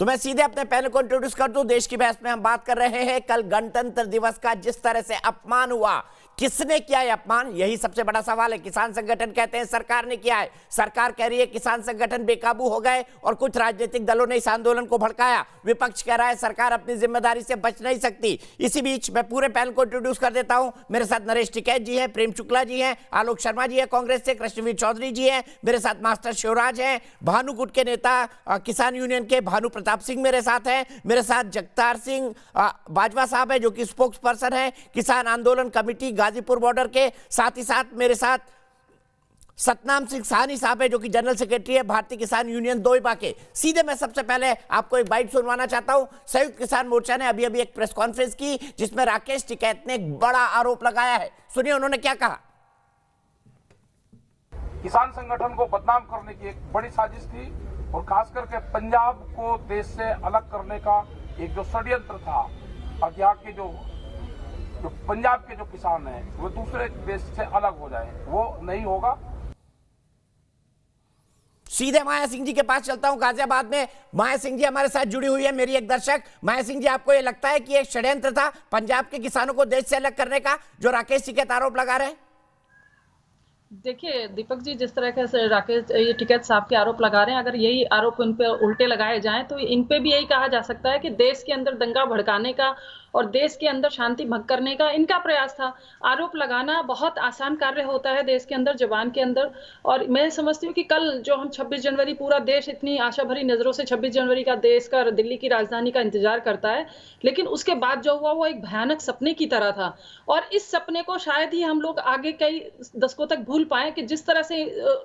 तो मैं सीधे अपने पैनल को इंट्रोड्यूस कर दूं। देश की बहस में हम बात कर रहे हैं कल गणतंत्र दिवस का जिस तरह से अपमान हुआ, किसने किया है अपमान, यही सबसे बड़ा सवाल है। किसान संगठन कहते हैं सरकार ने किया है, सरकार कह रही है किसान संगठन बेकाबू हो गए और कुछ राजनीतिक दलों ने इस आंदोलन को भड़काया। विपक्ष कह रहा है सरकार अपनी जिम्मेदारी से बच नहीं सकती। इसी बीच मैं पूरे पैनल को इंट्रोड्यूस कर देता हूं। मेरे साथ नरेश टिकैत जी हैं, प्रेम शुक्ला जी हैं, आलोक शर्मा जी है कांग्रेस से, कृष्णवीर चौधरी जी हैं, मेरे साथ मास्टर शिवराज हैं, भानुकुट के नेता किसान यूनियन के भानु प्रताप सिंह मेरे साथ हैं, मेरे साथ जगतार सिंह बाजवा साहब है जो कि स्पोक्स पर्सन है किसान आंदोलन कमेटी गाजीपुर बॉर्डर के, साथ ही साथ मेरे साथ सतनाम सिंह साहनी साहब है जो कि जनरल सेक्रेटरी है भारतीय किसान यूनियन दोईबा के। सीधे मैं सबसे पहले आपको एक बाइट सुनवाना चाहता हूं। संयुक्त किसान मोर्चा ने अभी एक प्रेस कॉन्फ्रेंस की जिसमें राकेश टिकैत ने एक बड़ा आरोप लगाया है। सुनिए उन्होंने क्या कहा। किसान संगठन को बदनाम करने की एक बड़ी साजिश थी और खास करके पंजाब को देश से अलग करने का एक जो षड्यंत्र था और यहाँ के जो पंजाब के जो किसान हैं वो दूसरे देश से अलग हो जाए, वो नहीं होगा। सीधे माया सिंह जी के पास चलता हूं गाजियाबाद में। माया सिंह जी हमारे साथ जुड़ी हुई है, मेरी एक दर्शक। माया सिंह जी, आपको यह लगता है कि एक षड्यंत्र था पंजाब के किसानों को देश से अलग करने का जो राकेश टिकैत आरोप लगा रहे हैं? देखिए दीपक जी, जिस तरह से राकेश ये टिकैत साहब के आरोप लगा रहे हैं, अगर यही आरोप इन पे उल्टे लगाए जाएं तो इन पे भी यही कहा जा सकता है कि देश के अंदर दंगा भड़काने का और देश के अंदर शांति भंग करने का इनका प्रयास था। आरोप लगाना बहुत आसान कार्य होता है देश के अंदर, जबान के अंदर। और मैं समझती हूँ कि कल जो हम 26 जनवरी पूरा देश इतनी आशा भरी नजरों से 26 जनवरी का देश का दिल्ली की राजधानी का इंतजार करता है, लेकिन उसके बाद जो हुआ वो एक भयानक सपने की तरह था। और इस सपने को शायद ही हम लोग आगे कई दशकों तक भूल पाए कि जिस तरह से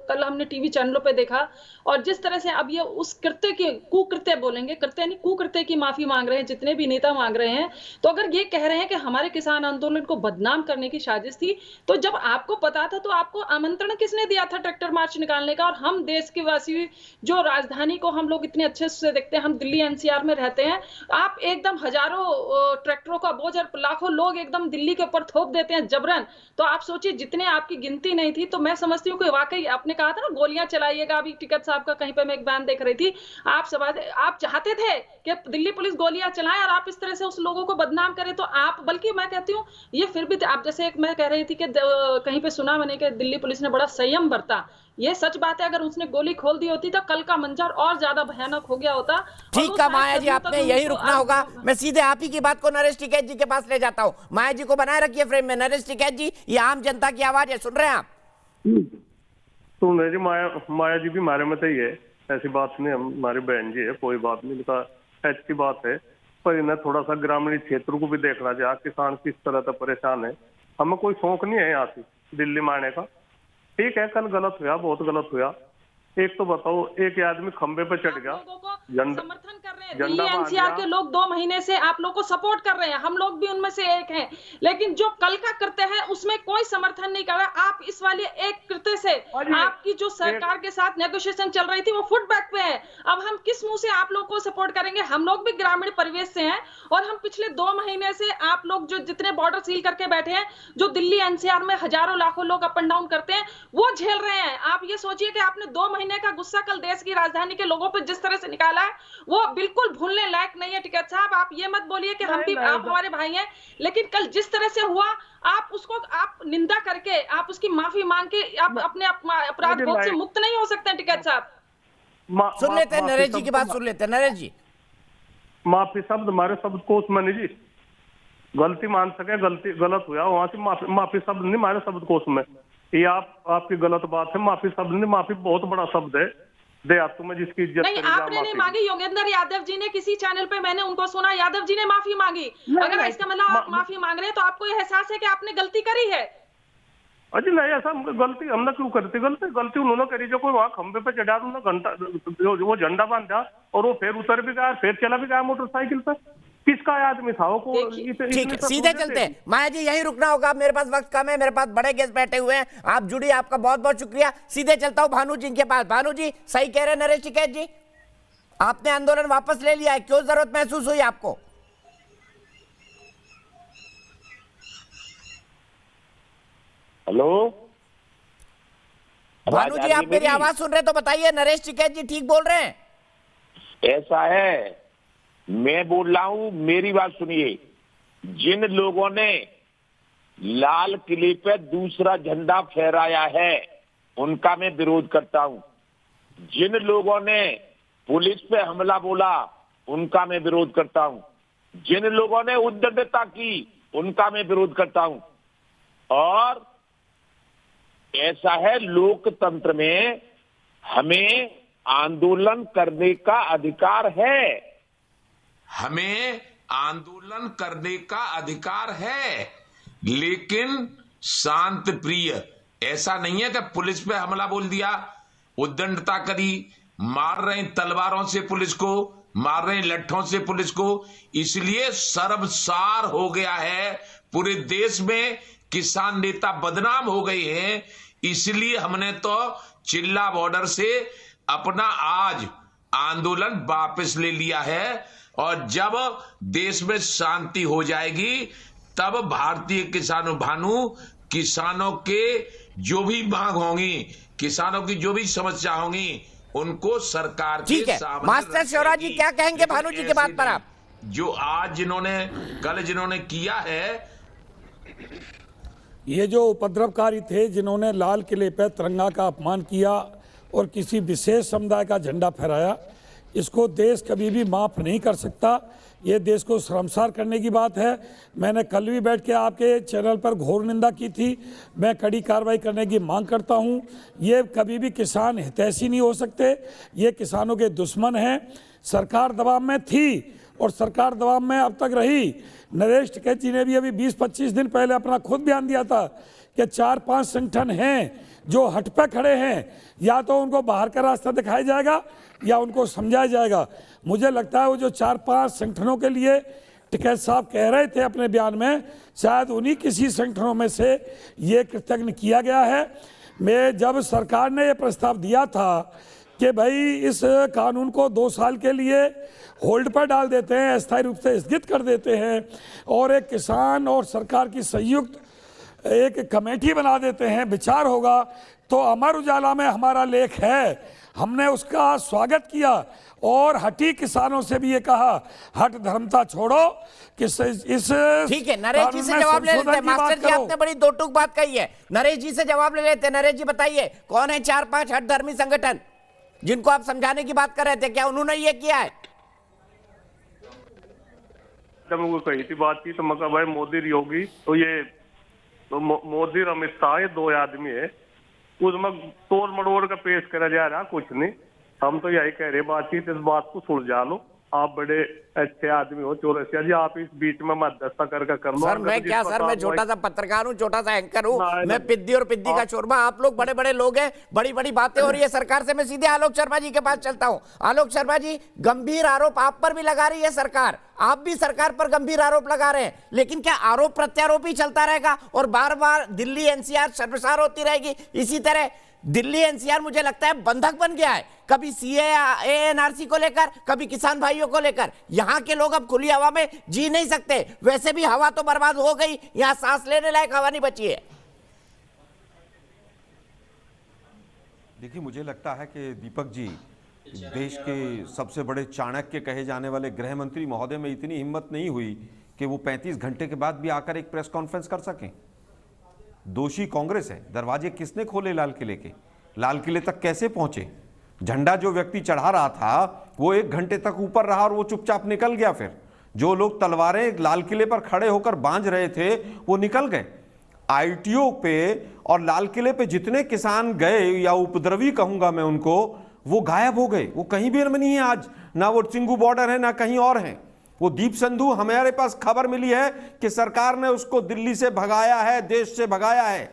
कल हमने टीवी चैनलों पे देखा और जिस तरह से अब ये उस कृत्य के कुकृत्य बोलेंगे, कृत्य नहीं कुकृत्य की माफी मांग रहे हैं जितने भी नेता मांग रहे हैं। तो अगर ये कह रहे हैं कि हमारे किसान आंदोलन को बदनाम करने की साजिश थी, तो जब आपको पता था तो आपको आमंत्रण किसने दिया था ट्रैक्टर मार्च निकालने का? और हम देश के वासी जो राजधानी को हम लोग इतने अच्छे से देखते हैं, हम दिल्ली एनसीआर में रहते हैं, आप एकदम हजारों ट्रैक्टरों का बोझ और लाखों लोग एकदम दिल्ली के ऊपर थोप देते हैं जबरन। तो आप सोचिए जितने आपकी गिनती नहीं थी। तो मैं समझती हूँ कि वाकई आपने कहा था ना गोलियां चलाइएगा, अभी टिकैत साहब का कहीं पे मैं एक बयान देख रही थी, आप चाहते थे कि दिल्ली पुलिस गोलियां चलाए और आप इस तरह से उस लोगों को बदनाम करें। तो आप, बल्कि मैं कहती हूँ ये फिर भी आप जैसे एक मैं कह रही थी कि कहीं पे सुना मैंने कि दिल्ली पुलिस ने बड़ा संयम बरता, ये सच बात है। अगर उसने गोली खोल दी होती तो कल का मंजर और ज्यादा भयानक हो गया होता। ठीक है माया जी, आपने यही रुकना होगा। मैं सीधे आप ही की बात को नरेश टिकैत जी के पास ले जाता हूँ। माया जी को बनाए रखिए फ्रेम में। नरेश टिकैत जी, ये आम जनता की आवाज है, सुन रहे हैं आप? सुन रहे जी। माया जी भी हमारे मत ही है, ऐसी बात नहीं, हमारी बहन जी है, कोई बात नहीं, उनका अच्छी बात है। पर इन्हें थोड़ा सा ग्रामीण क्षेत्र को भी देखना चाहिए, किसान किस तरह से परेशान है। हमें कोई शौक नहीं है यहाँ से दिल्ली में आने का। ठीक है, कल गलत हुआ, बहुत गलत हुआ। एक तो बताओ, एक आदमी खंबे पे चढ़ गया, समर्थन कर रहे हैं दिल्ली एनसीआर के लोग 2 महीने से आप लोग को सपोर्ट कर रहे हैं, हम लोग भी उनमें से एक हैं, लेकिन जो कल का कृत्य है उसमें कोई समर्थन नहीं कर रहा। आप इस वाले एक कृत्य से आपकी जो सरकार के साथ नेगोशिएशन चल रही थी वो फुटबैक पे है। अब हम किस मुंह से आप लोग को सपोर्ट करेंगे? हम लोग भी ग्रामीण परिवेश से हैं और हम पिछले 2 महीने से आप लोग जो जितने बॉर्डर सील करके बैठे हैं, जो दिल्ली एनसीआर में हजारों लाखों लोग अप एंड डाउन करते हैं, वो झेल रहे हैं। आप ये सोचिए कि आपने 2 महीने का गुस्सा कल देश की राजधानी के लोगों पर जिस तरह से निकाला है वो बिल्कुल भूलने लायक नहीं है। टिकैत साहब, आप ये मत बोलिए कि हम भी, आप हमारे भाई हैं, लेकिन कल जिस तरह से हुआ आप उसको आप निंदा करके आप उसकी माफी मांग के आप अपने अपराध बोध से मुक्त नहीं हो सकते हैं। टिकैत साहब सुन लेते हैं, नरेश जी की बात सुन लेते हैं। नरेश जी, माफी शब्द हमारे शब्द कोश में नहीं जी, गलती मान सके, गलती गलत हुआ वहां से माफी शब्द नहीं हमारे शब्द कोश में। ये आपकी गलत बात है, माफी शब्द नहीं, माफी बहुत बड़ा शब्द है। देहातों में जिसकी इज्जत नहीं, आपने नहीं मांगी। योगेंद्र यादव जी ने किसी चैनल पे मैंने उनको सुना, यादव जी ने माफी मांगी। अगर इसका मतलब आप माफी मांग रहे हैं तो आपको ये एहसास है कि आपने गलती करी है। अजी नहीं, ऐसा गलती हमने क्यों करती? गलती उन्होंने करी जो कोई वहां खंबे पे चढ़ा, उन्होंने घंटा वो झंडा बांधा और वो फिर उतर भी गया, फिर चला भी गया मोटरसाइकिल पर। किसका आदमी था वो? ठीक है, सीधे चलते हैं। माया जी यही रुकना होगा, मेरे पास वक्त कम है, मेरे पास बड़े गेस्ट बैठे हुए हैं, आप जुड़ी, आपका बहुत बहुत शुक्रिया। सीधे चलता हूं भानु जी के पास। भानु जी, सही कह रहे हैं नरेश टिकैत जी, आपने आंदोलन वापस ले लिया है, क्यों जरूरत महसूस हुई आपको? हेलो भानु जी, आप मेरी आवाज सुन रहे तो बताइए, नरेश टिकैत जी ठीक बोल रहे हैं? ऐसा है मैं बोल रहा हूं, मेरी बात सुनिए। जिन लोगों ने लाल किले पे दूसरा झंडा फहराया है उनका मैं विरोध करता हूं। जिन लोगों ने पुलिस पे हमला बोला उनका मैं विरोध करता हूं। जिन लोगों ने उद्दंडता की उनका मैं विरोध करता हूं। और ऐसा है, लोकतंत्र में हमें आंदोलन करने का अधिकार है। हमें आंदोलन करने का अधिकार है, लेकिन शांत प्रिय। ऐसा नहीं है कि पुलिस पे हमला बोल दिया, उद्दंडता करी, मार रहे तलवारों से पुलिस को, मार रहे लट्ठों से पुलिस को। इसलिए शर्मसार हो गया है पूरे देश में, किसान नेता बदनाम हो गए हैं। इसलिए हमने तो चिल्ला बॉर्डर से अपना आज आंदोलन वापस ले लिया है। और जब देश में शांति हो जाएगी तब भारतीय किसानों के जो भी मांग होंगी, किसानों की जो भी समस्या होंगी, उनको सरकार के ठीक है। सामने मास्टर शिवराज जी क्या कहेंगे भानु जी की बात पर आप? जो आज कल जिन्होंने किया है, ये जो उपद्रवकारी थे जिन्होंने लाल किले पर तिरंगा का अपमान किया और किसी विशेष समुदाय का झंडा फहराया, इसको देश कभी भी माफ़ नहीं कर सकता। ये देश को शर्मसार करने की बात है। मैंने कल भी बैठ के आपके चैनल पर घोर निंदा की थी। मैं कड़ी कार्रवाई करने की मांग करता हूँ। ये कभी भी किसान हितैषी नहीं हो सकते, ये किसानों के दुश्मन हैं। सरकार दबाव में थी और सरकार दबाव में अब तक रही। नरेश टिकैत जी ने भी अभी 20-25 दिन पहले अपना खुद बयान दिया था कि 4-5 संगठन हैं जो हट पे खड़े हैं, या तो उनको बाहर का रास्ता दिखाया जाएगा या उनको समझाया जाएगा। मुझे लगता है वो जो 4-5 संगठनों के लिए टिकैत साहब कह रहे थे अपने बयान में, शायद उन्हीं किसी संगठनों में से ये कृतज्ञ किया गया है। मैं जब सरकार ने ये प्रस्ताव दिया था कि भाई इस कानून को 2 साल के लिए होल्ड पर डाल देते हैं, अस्थायी रूप से स्थगित कर देते हैं और एक किसान और सरकार की संयुक्त एक कमेटी बना देते हैं, विचार होगा, तो अमर उजाला में हमारा लेख है, हमने उसका स्वागत किया और हटी किसानों से भी ये कहा, हट धर्मता छोड़ो कि इस ठीक है। नरेश जी से जवाब ले लेते हैं। मास्टर जी आपने बड़ी दो टूक बात कही है, नरेश जी से जवाब ले लेते हैं। नरेश जी बताइए, कौन है 4-5 हट धर्मी संगठन जिनको आप समझाने की बात कर रहे थे, क्या उन्होंने ये किया है? जब उनको कही थी बातचीत तो मैं कहा भाई मोदी योगी तो ये तो मोदी और अमित शाह ये 2 आदमी है, उसमें तोड़ मड़ोड़ का पेश करा जा रहा, कुछ नहीं। हम तो यही कह रहे बातचीत, इस बात को सुलझा लो। आप बड़े अच्छे आदमी हो चौरसिया जी, आप इस बीच में मध्यस्थता करके कर लो। सर मैं क्या सर, मैं छोटा सा पत्रकार हूँ, छोटा सा एंकर हूँ, मैं पिद्दी और पिद्दी का शोरबा। आप लोग बड़े बड़े लोग हैं, बड़ी बड़ी बातें हो रही है सरकार से। मैं सीधे आलोक शर्मा जी के पास चलता हूँ। आलोक शर्मा जी, गंभीर आरोप आप पर भी लगा रही है सरकार, आप भी सरकार पर गंभीर आरोप लगा रहे हैं, लेकिन क्या आरोप प्रत्यारोप ही चलता रहेगा और बार बार दिल्ली एनसीआर शर्मसार होती रहेगी? इसी तरह दिल्ली एनसीआर मुझे लगता है बंधक बन गया है, कभी सीएए एनआरसी को लेकर, कभी किसान भाइयों को लेकर। यहां के लोग अब खुली हवा में जी नहीं सकते। वैसे भी हवा तो बर्बाद हो गई, यहां सांस लेने लायक हवा नहीं बची है। देखिए, मुझे लगता है कि दीपक जी, देश के सबसे बड़े चाणक्य कहे जाने वाले गृह मंत्री महोदय में इतनी हिम्मत नहीं हुई कि वो 35 घंटे के बाद भी आकर एक प्रेस कॉन्फ्रेंस कर सकें। दोषी कांग्रेस है। दरवाजे किसने खोले लाल किले के? लाल किले तक कैसे पहुंचे? झंडा जो व्यक्ति चढ़ा रहा था वो 1 घंटे तक ऊपर रहा और वो चुपचाप निकल गया। फिर जो लोग तलवारें लाल किले पर खड़े होकर बांध रहे थे वो निकल गए। आईटीओ पे और लाल किले पे जितने किसान गए, या उपद्रवी कहूंगा मैं उनको, वो गायब हो गए। वो कहीं भी नहीं है आज, ना वो सिंगू बॉर्डर है ना कहीं और है। वो दीप संधू, हमारे पास खबर मिली है कि सरकार ने उसको दिल्ली से भगाया है, देश से भगाया है।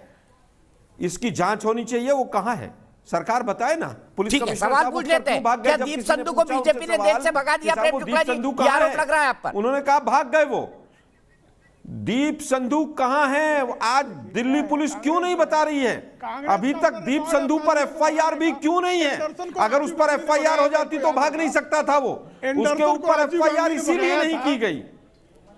इसकी जांच होनी चाहिए, वो कहां है सरकार बताए ना। पुलिस ठीक है, सवाल पूछ लेते हैं, क्या दीप संधू को बीजेपी ने देश से भगा दिया? प्रेम शुक्ला जी, ये आरोप लग रहा है आप पर। उन्होंने कहा भाग गए वो। दीप संधू कहां है? आज दिल्ली पुलिस क्यों नहीं बता रही है? अभी तक दीप संधू पर एफआईआर भी क्यों नहीं है? अगर उस पर एफआईआर हो जाती तो भाग नहीं सकता था वो। उसके ऊपर एफआईआर इसीलिए नहीं की गई।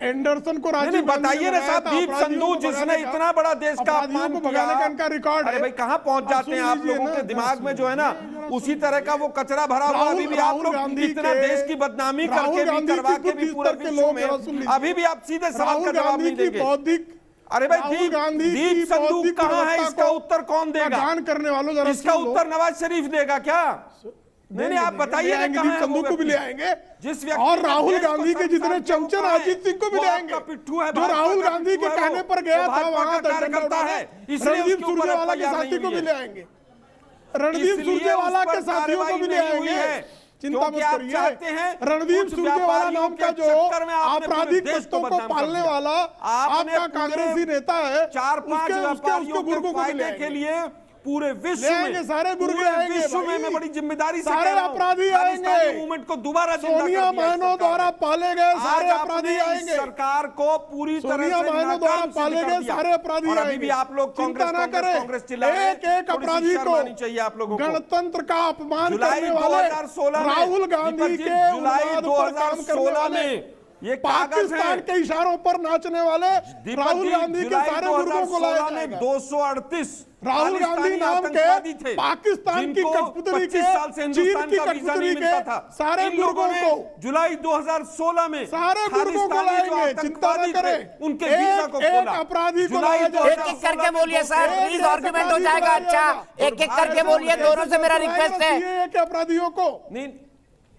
एंडरसन को राजीव नहीं गांधी बताइए ने ना लगाया साहब, था, दीप अपराधियों संधू को जिसने भगाने का, इतना बड़ा देश का अपराधियों अपमान को भगाने का इनका रिकॉर्ड अरे है। भाई कहां पहुंच आप जाते हैं सुन आप लीजिए लोगों ना, के दिमाग में जो है ना उसी तरह का वो कचरा भरा हुआ। राहुल- अभी भी आप राहुल लोग गांधी इतना के- देश की बदनामी राहुल करके भी गांधी करवा की के भी बुद्धि पूरे स्तर के विश्व लोग, जरा सुन में लीजिए। अभी भी आप सीधे सवाल राहुल का जवाब गांधी नहीं की देंगे। बौद्धिक अरे भाई राहुल गांधी दीप की संधू बौद्धिक कहां है, गुणवत्ता इसका को उत्तर कौन देगा? प्रदान करने वालों, जरा इसका सुन लो। उत्तर नवाज शरीफ देगा क्या? नहीं आप बताइए ना, दीप कहां है संधू वो को भी ले व्यक्ति? आएंगे, जिस व्यक्ति और ने राहुल देश को गांधी के जितने संविधान चमचे दिया है, अजीत सिंह को भी वो ले आपका आएंगे, पिट्ठू है, जो भाजपा राहुल का गांधी पिट्ठू के है कहने वो, पर गया वो था भाजपा वहां का कार्यकर्ता है, इसलिए रणदीप उसके ऊपर सुरजेवाला के FIR साथी नहीं को भी हुई ले है। आएंगे, रणदीप इसलिए सुरजेवाला उस पर के साथियों को भी ले कार्रवाई नहीं हुई आएंगे। है, चिंता क्योंकि मत आप करिए। चाहते हैं रणदीप कुछ सुरजेवाला व्यापारियों नाम के का जो चक्कर में आपने पूरे आपराधिक देश को तत्वों को बदनाम कर पालने दिया। वाला आपने आपका कांग्रेसी नेता है, 4-5 व्यापारियों गुर्गों के को भी ले फायदे के आएंगे। लिए पूरे विश्व ले आएंगे, में सारे गुर्गे पूरे आएंगे विश्व में भाई। मैं बड़ी जिम्मेदारी से सारे कह रहा हूं, अपराधी खालिस्तानी आएंगे। मूवमेंट को दोबारा जिंदा कर सोनिया दिया इस बहनों सरकार द्वारा ने। पाले गए सारे आज अपराधी आपने इस आएंगे। सरकार को पूरी तरह सोनिया से बहनों द्वारा नाकाम पाले सिद्ध कर गए दिया। सारे अपराधी और अभी आएंगे। भी आप लोग चिंता कांग्रेस ना करें, कांग्रेस चिल्ला रहे हैं। एक एक थोड़ी सी अपराधी शर्म को आनी चाहिए आप लोगों को। गणतंत्र का अपमान जुलाई करने वाले 2016 में राहुल गांधी दीपक जी, के जुलाई उन्माद पर काम करने 2016 वाले में ये कागज है। पाकिस्तान के इशारों पर नाचने वाले दीपक राहुल जी, गांधी के जुलाई सारे गुर्गों को लाया 2016 में जाएगा। 238 राहुल गांधी खालिस्तानी नाम आतंकवादी के थे, पाकिस्तान की जिनको कठपुतली 25 के साल से चीन हिंदुस्तान की का वीजा कठपुतली नहीं मिलता के था। सारे इन लोगों गुर्गों ने को जुलाई 2016 में सारे गुर्गों को खालिस्तानी जो लाएंगे। चिंता न आतंकवादी थे, करें, उनके वीजा को एक खोला। अपराधी को जुलाई लाया जाएगा। एक एक करके बोलिए सर, एक प्लीज एक आर्गुमेंट हो अपराधी जाएगा। को लाया अच्छा जाएगा। एक एक करके बोलिए, दोनों से मेरा रिक्वेस्ट है। एक अपराधियों को नहीं,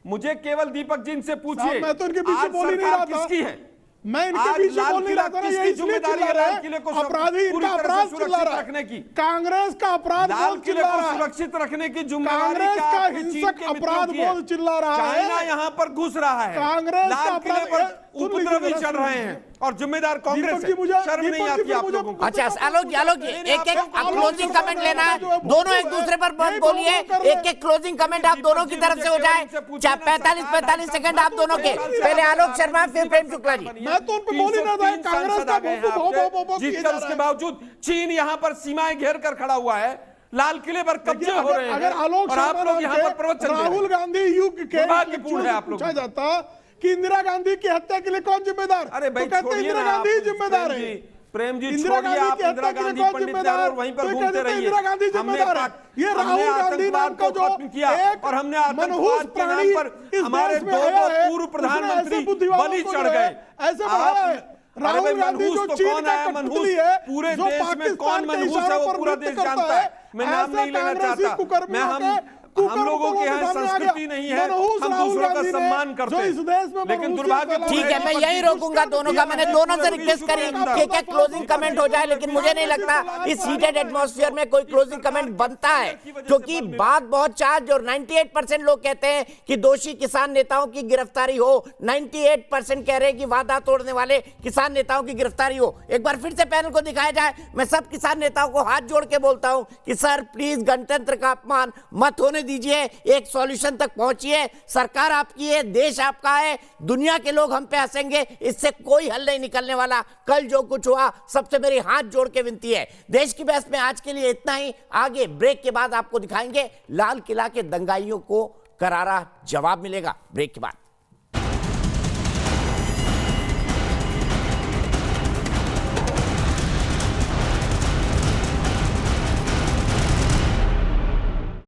मुझे केवल दीपक जी से पूछिए, साहब, मैं तो इनके पीछे आज बोल ही नहीं सरकार रहा था। किसकी है? मैं इनके आज पीछे लाल बोल नहीं किला रहा था ना, किसकी ये इसलिए जिम्मेदारी चिल्ला है? रहा लाल है, किले को अपराधी पूरी इनका तरह से अपराध सुरक्षित चिल्ला रहा रखने की। है, कांग्रेस का अपराध लाल बोध किले चिल्ला को रहा है, सुरक्षित रखने की जिम्मेदारी कांग्रेस क्या का आपके चीन हिंसक के मित्रों अपराध की है? बोध चिल्ला रहा है। चाइना यहाँ पर घुस रहा है, कांग्रेस का लाल किले अपराध- पर सुन उपद्रवी लीजिए, चढ़ रहे हैं और जिम्मेदार कांग्रेस दीपक है। जी, मुझे- शर्म नहीं दीपक जी, आती आप मुझे- लोगों को? अच्छा आलोक जी एक एक क्लोजिंग कमेंट लेना है, दोनों एक दूसरे पर मत बोलिए। एक एक क्लोजिंग कमेंट आप दोनों की तरफ से हो जाए, 45 सेकंड आप दोनों के। पहले आलोक शर्मा, फिर प्रेम शुक्ला जी। मैं तो उन पे बोल ही रहा था, कांग्रेस का जीतकर उसके बावजूद चीन यहाँ पर सीमाएं घेर कर खड़ा हुआ है, लाल किले पर कब्जे हो रहे हैं, अगर आलोक और आप शर्मा लोग यहाँ पर प्रवचन दे रहे हैं। राहुल गांधी युग के दुर्भाग्यपूर्ण है आप लोग। पूछा जाता कि इंदिरा गांधी की हत्या के लिए कौन जिम्मेदार? अरे भाई तो कहते छोड़िए इंदिरा ना गांधी आप, जिम्मेदार है। प्रेम जी इंदिरा छोड़िए गांधी आप, की इंदिरा हत्या के लिए गांधी कौन पंडित जिम्मेदार? दयाल और वहीं पर तो घूमते कहते रहिए। इंदिरा गांधी जिम्मेदार है। ये हमने राहुल गांधी नाम आतंकवाद का को जो खत्म किया एक और हमने मनहूस आतंकवाद के प्राणी नाम पर इस हमारे देश में दो आया है, पूर्व उसने प्रधानमंत्री ऐसे बुद्धिवालों बलि को चढ़ जो है, गए। ऐसे बढ़ाया है। अरे भाई राहुल गांधी मनहूस जो तो चीन कौन का आया? कठपुतली मनहूस है, पूरे जो देश में कौन पाकिस्तान के मनहूस है इशारों वो पर पूरा नृत्य देश करता जानता है। मैं नाम ऐसे नहीं लेना कांग्रेसी चाहता। कुकर्मियों मैं के हम लोगों के यहाँ संस्कृति नहीं है, मनहूस हम राहुल दूसरों का गांधी ने सम्मान करते जो इस देश में लेकिन मनहूसियत दुर्भाग्यपूर्ण ठीक है, मैं यही रोकूंगा दोनों का। मैंने दोनों से रिक्वेस्ट करी कि एक एक क्लोजिंग कमेंट हो जाए, लेकिन मुझे नहीं लगता इस हीटेड एटमॉस्फेयर में कोई क्लोजिंग कमेंट बनता है, क्योंकि बात बहुत चार्ज। और 98% लोग कहते हैं कि दोषी किसान नेताओं की गिरफ्तारी हो, 98% कह रहे हैं कि वादा तोड़ने वाले किसान नेताओं की गिरफ्तारी हो। एक बार फिर से पैनल को दिखाया जाए। मैं सब किसान नेताओं को हाथ जोड़ के बोलता हूं कि सर प्लीज गणतंत्र का अपमान मत होने दीजिए, एक सॉल्यूशन तक पहुंचिए। सरकार आपकी है, देश आपका है, दुनिया के लोग हम पे हंसेंगे, इससे कोई हल नहीं निकलने वाला। कल जो कुछ हुआ, सबसे मेरी हाथ जोड़ के विनती है। देश की बहस में आज के लिए इतना ही। आगे ब्रेक के बाद आपको दिखाएंगे लाल किला के दंगाइयों को करारा जवाब मिलेगा। ब्रेक के बाद।